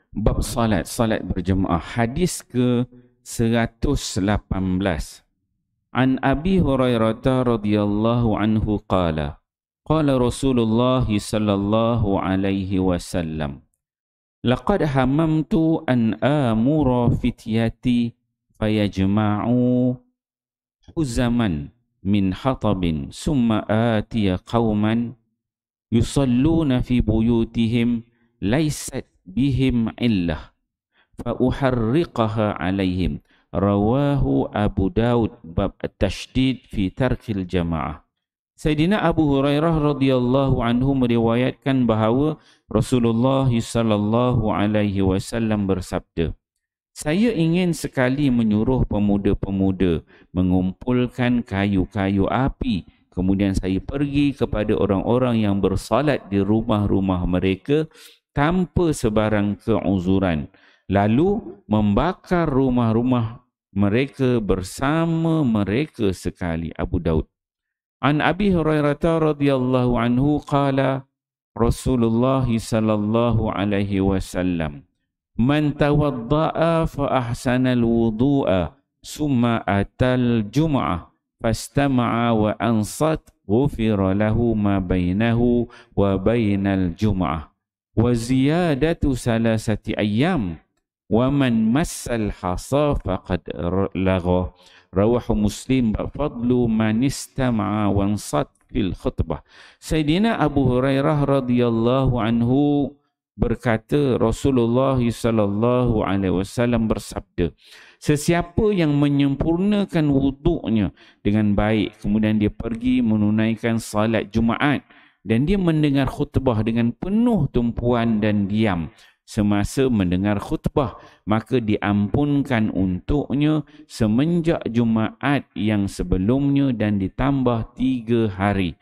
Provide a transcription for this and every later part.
Bab salat berjemaah. Hadis ke 118. An Abi Hurairah radhiyallahu anhu qala Rasulullah sallallahu alaihi wasallam, laqad hamamtu an amura fityati fayajma'u huzaman min hatabin summa atiya qauman yusalluna fi buyutihim laysat bihim illah fa uharriqaha alaihim. Rawahu Abu Daud bab at-tashdid fi tarkil jamaah. Sayyidina Abu Hurairah radhiyallahu anhu meriwayatkan bahawa Rasulullah sallallahu alaihi wasallam bersabda, saya ingin sekali menyuruh pemuda-pemuda mengumpulkan kayu-kayu api. Kemudian saya pergi kepada orang-orang yang bersalat di rumah-rumah mereka tanpa sebarang keuzuran. Lalu membakar rumah-rumah mereka bersama mereka sekali. Abu Daud. An Abi Hurairah radhiyallahu anhu qala Rasulullah sallallahu alaihi wasallam, man tawadda'a fa ahsana al-wudu'a summa atal jum'ah fastama'a wa ansat ghufira lahu ma bainahu wa bainal jum'ah wa ziyadatu salasati ayyam wa man massal hasa faqad lagha. Rawahu Muslim bab fadlu man istama'a wa ansat fil khutbah. Sayyidina Abu Hurairah radhiyallahu anhu berkata, Rasulullah sallallahu alaihi wasallam bersabda, sesiapa yang menyempurnakan wuduknya dengan baik, kemudian dia pergi menunaikan salat Jumaat dan dia mendengar khutbah dengan penuh tumpuan dan diam semasa mendengar khutbah, maka diampunkan untuknya semenjak Jumaat yang sebelumnya dan ditambah 3 hari.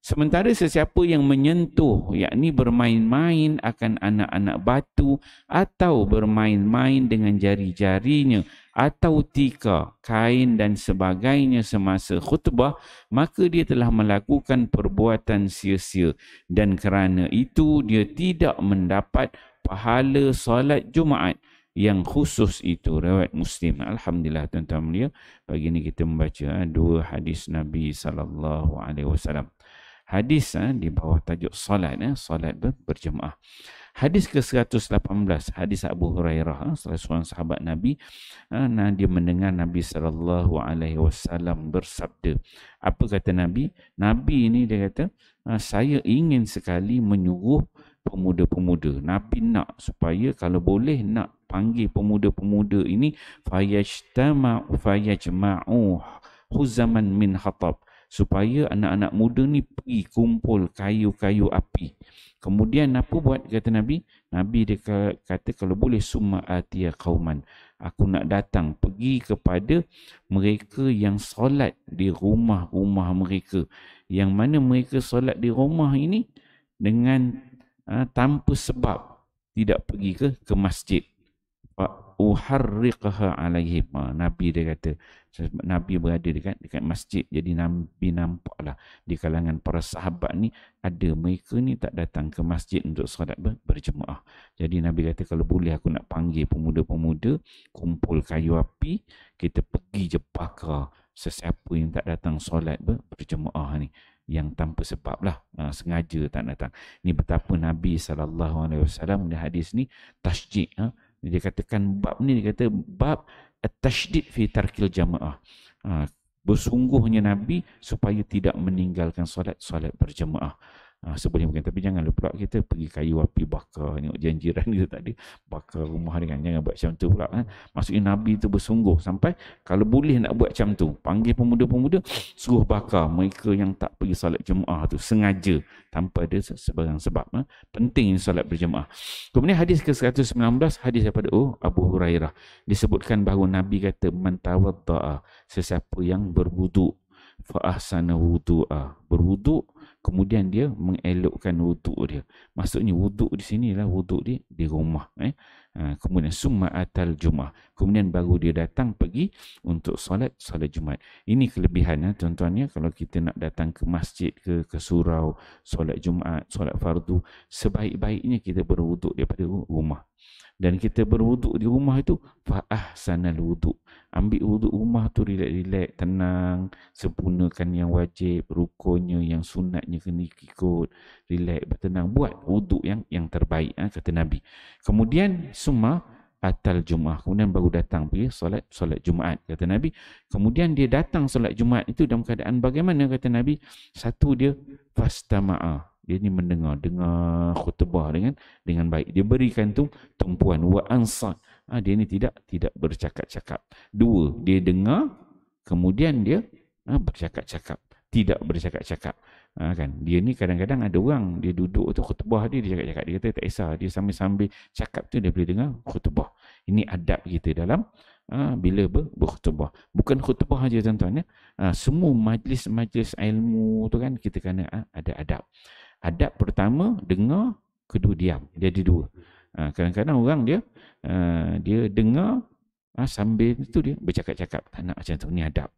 Sementara sesiapa yang menyentuh, yakni bermain-main akan anak-anak batu atau bermain-main dengan jari-jarinya atau tika, kain dan sebagainya semasa khutbah, maka dia telah melakukan perbuatan sia-sia dan kerana itu dia tidak mendapat pahala solat Jumaat yang khusus itu. Riwayat Muslim. Alhamdulillah tuan-tuan mulia, pagi ini kita membaca 2 hadis Nabi sallallahu alaihi wasallam. Hadis di bawah tajuk solat, solat berjemaah. Hadis ke-118, hadis Abu Hurairah, salah seorang sahabat Nabi, dia mendengar Nabi sallallahu alaihi wasallam bersabda. Apa kata Nabi? Nabi ini dia kata, saya ingin sekali menyuruh pemuda-pemuda. Nabi nak supaya kalau boleh nak panggil pemuda-pemuda ini fayajma'u huzaman min hatab, supaya anak-anak muda ni pergi kumpul kayu-kayu api. Kemudian apa buat kata Nabi? Nabi dia kata kalau boleh summa atiya qauman, aku nak datang pergi kepada mereka yang solat di rumah-rumah mereka, yang mana mereka solat di rumah ini dengan tanpa sebab tidak pergi ke masjid. Uharriqaha alaihim. Nabi dia kata, Nabi berada dekat masjid, jadi Nabi nampaklah di kalangan para sahabat ni ada mereka ni tak datang ke masjid untuk solat berjemaah. Jadi Nabi kata kalau boleh aku nak panggil pemuda-pemuda kumpul kayu api, kita pergi je bakar sesiapa yang tak datang solat berjemaah ni, yang tanpa sebab lah, sengaja tak datang. Ni betapa Nabi SAW di hadis ni tasjid. Dia katakan bab ni, dia kata bab at-tashdid fi tarkil jamaah. Bersungguhnya Nabi supaya tidak meninggalkan solat berjemaah. Sebelum mungkin, tapi jangan lupa kita pergi kayu api bakar, tengok janjiran kita tadi bakar rumah dia kan, jangan buat macam tu pula kan. Maksudnya Nabi tu bersungguh sampai kalau boleh nak buat macam tu, panggil pemuda-pemuda suruh bakar mereka yang tak pergi solat jemaah tu sengaja tanpa ada sebarang sebab. Penting solat berjemaah. Kemudian hadis ke-119, hadis daripada Abu Hurairah, disebutkan bahawa Nabi kata man tawadda'a, sesiapa yang berwuduk, fa ahsana wudu'a, berwuduk kemudian dia mengelokkan wuduk dia. Maksudnya wuduk di sini lah wuduk dia di rumah. Kemudian summa atal jum'ah, kemudian baru dia datang pergi untuk solat Jumaat. Ini kelebihan tuan-tuan, kalau kita nak datang ke masjid ke surau solat Jumaat, solat fardu, sebaik-baiknya kita berwuduk daripada rumah. Dan kita berwuduk di rumah itu fa ahsanal wuduk. Ambil wuduk rumah tu relax-relax, tenang, sempurnakan yang wajib, rukunnya, yang sunatnya kena ikut, relax, bertenang, buat wuduk yang terbaik, kata Nabi. Kemudian summa atal Jumaat, kemudian baru datang pergi solat Jumaat, kata Nabi. Kemudian dia datang solat Jumaat itu dalam keadaan bagaimana, kata Nabi? Satu, dia fastama'a, dia ni dengar khutbah dengan baik. Dia berikan tu tumpuan, wa ansat. Dia ni tidak bercakap-cakap. Dua, dia dengar, kemudian dia bercakap-cakap, tidak bercakap-cakap. Kan, dia ni kadang-kadang ada orang dia duduk tu khutbah dia cakap-cakap, dia kata tak kisah, dia sambil-sambil cakap tu dia boleh dengar khutbah. Ini adab kita dalam bila berkhutbah. Bukan khutbah aja tuan-tuan, semua majlis-majlis ilmu tu kan kita kena ada adab. Adab pertama dengar, kedua diam. Dia ada dua. Kadang-kadang orang dia dengar sambil tu dia bercakap-cakap. Tak nak macam tu, ni adab.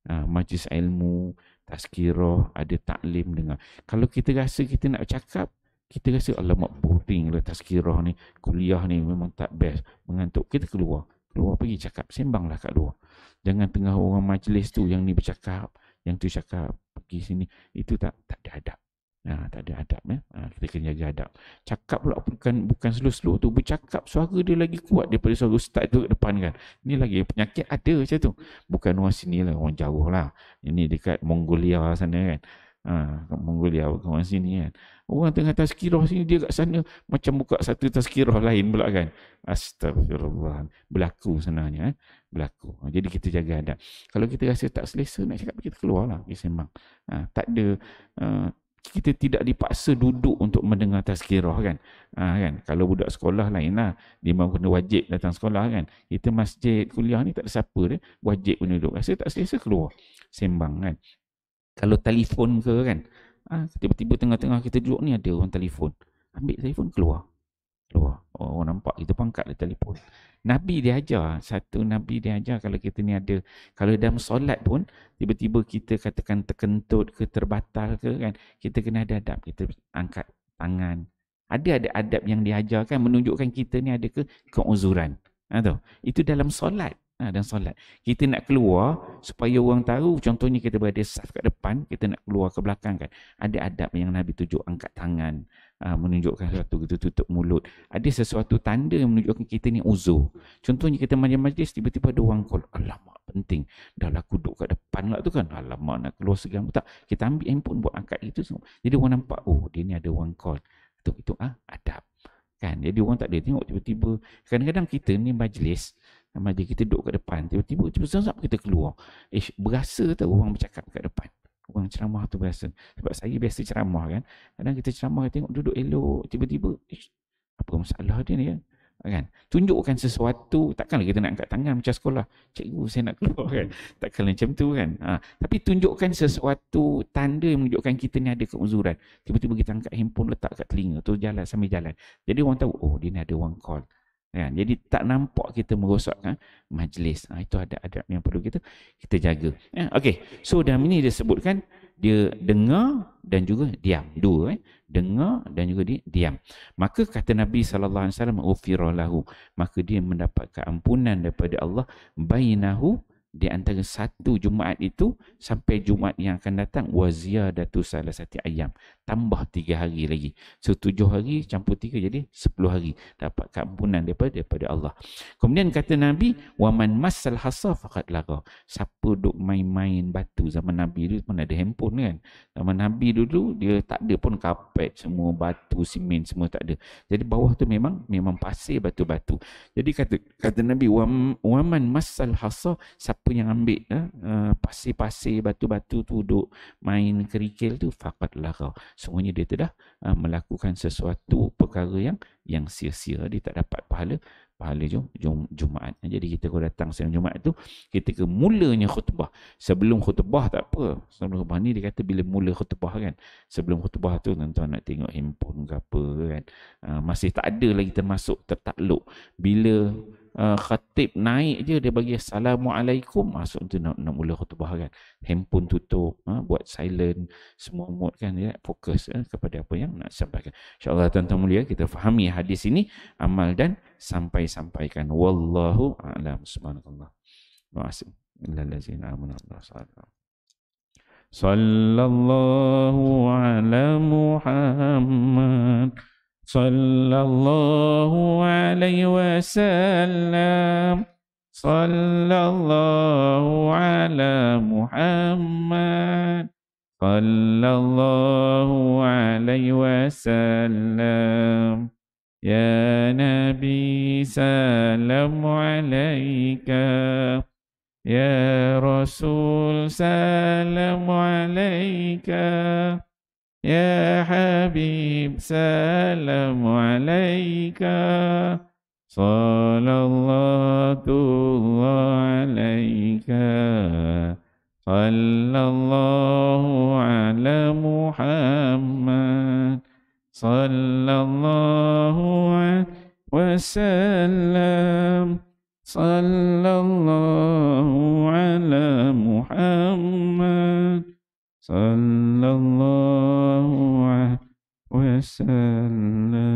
Majlis ilmu, tazkirah, ada taklim, dengar. Kalau kita rasa kita nak cakap, kita rasa alamak boring lah tazkirah ni, kuliah ni memang tak best, mengantuk, kita keluar pergi cakap, sembanglah kat luar. Jangan tengah orang majlis tu yang ni bercakap, yang tu cakap, pergi sini, itu tak ada adab. Tak ada adab, kita kena jaga adab. Cakap pula bukan slow-slow tu, bercakap suara dia lagi kuat daripada suara ustaz tu kat depan kan. Ni lagi penyakit ada macam tu. Bukan orang sini lah, orang jauh lah. Ini dekat Mongolia sana kan. Kat Mongolia, orang sini kan. Orang tengah tazkirah sini, dia kat sana macam buka satu tazkirah lain pula kan. Astagfirullah. Berlaku sebenarnya, berlaku. Jadi kita jaga adab. Kalau kita rasa tak selesa nak cakap, kita keluar lah, kita sembang. Tak ada kita tidak dipaksa duduk untuk mendengar tazkirah kan. Kan, kalau budak sekolah lain lah, dia memang kena wajib datang sekolah kan. Kita masjid, kuliah ni tak ada siapa dia wajib pun duduk. Rasa tak selesa, keluar sembang kan. Kalau telefon ke kan, tiba-tiba tengah-tengah kita duduk ni ada orang telefon, ambil telefon, keluar. Orang nampak kita pangkat dia telefon. Nabi dia ajar, Nabi dia ajar, kalau kita ni ada, kalau dalam solat pun tiba-tiba kita katakan terkentut ke terbatal ke kan, kita kena ada adab, kita angkat tangan. Ada adab yang diajarkan menunjukkan kita ni ada keuzuran. Itu dalam solat. Dan solat. Kita nak keluar supaya orang tahu, contohnya kita berada saf kat depan, kita nak keluar ke belakang kan. Ada adab yang Nabi tunjuk, angkat tangan, menunjukkan sesuatu, kita tutup mulut. Ada sesuatu tanda yang menunjukkan kita ni uzur. Contohnya kita majlis, tiba-tiba ada orang call, alamak penting, dah lah aku duduk kat depan lah tu kan, alamak nak keluar segan. Tak, kita ambil handphone buat angkat itu semua. Jadi orang nampak, oh dia ni ada orang call. Itu adab. Kan? Jadi orang tak ada tengok tiba-tiba. Kadang-kadang kita ni majlis kita duduk kat depan, tiba-tiba sebentar kita keluar. Berasa tak orang bercakap kat depan. Orang ceramah tu berasa. Sebab saya biasa ceramah kan. Kadang kita ceramah, tengok duduk elok, tiba-tiba apa masalah dia ni kan. Tunjukkan sesuatu. Takkanlah kita nak angkat tangan macam sekolah, cikgu saya nak keluar kan. Takkanlah macam tu kan. Tapi tunjukkan sesuatu tanda yang menunjukkan kita ni ada keuzuran. Tiba-tiba kita angkat handphone, letak kat telinga tu, jalan sambil jalan. Jadi orang tahu, oh dia ni ada orang call. Kan? Jadi tak nampak kita merosakkan majlis. Itu ada adab yang perlu kita jaga. Okey. So dalam ini dia sebutkan dia dengar dan juga diam. Dua. Dengar dan juga diam. Maka kata Nabi SAW, ufira lahu, maka dia mendapat keampunan daripada Allah, bainahu, di antara satu Jumaat itu sampai Jumaat yang akan datang, wa ziyadatu salasati ayyam, tambah 3 hari lagi. So 7 hari campur 3 jadi 10 hari dapat keampunan daripada Allah. Kemudian kata Nabi, wa man massal hasa faqad laga. Siapa duk main-main batu, zaman Nabi dulu pun ada handphone kan. Zaman Nabi dulu dia tak ada pun kapet, semua batu, simen semua tak ada. Jadi bawah tu memang pasir, batu-batu. Jadi kata Nabi, wa man massal hasa, siapa yang ambil pasir-pasir, batu-batu tu duk main kerikil tu, faqad laga. Semuanya dia telah melakukan sesuatu perkara yang sia-sia, dia tak dapat pahala Jumaat. Jadi kita kalau datang siang Jumaat tu, kita ke mulanya khutbah. Sebelum khutbah tak apa. Sebelum khutbah ni dia kata bila mula khutbah kan. Sebelum khutbah tu tuan-tuan nak tengok handphone ke apa kan. Masih tak ada lagi termasuk tertakluk. Bila khatib naik je dia bagi Assalamualaikum, masuk tu nak mula khutbah kan. Handphone tutup, buat silent, semua mood kan, dia fokus kepada apa yang nak sampaikan. InsyaAllah tuan-tuan mulia, kita fahami hadis ini, amal dan sampaikan. Wallahu a'lam. Subhanallah. Wa'asim. Illallazina amanu Allah sallallahu. Sallallahu ala Muhammad. Sallallahu alaihi wasallam. Sallallahu ala Muhammad. Sallallahu alaihi wasallam. Ya Nabi salam alaika. Ya Rasul salam alaika. Ya Habib salam alaika. Sallallahu alaika. Sallallahu ala Muhammad. Sallallahu alaihi wasallam. Sallallahu ala Muhammad. Sallallahu alaihi wasallam.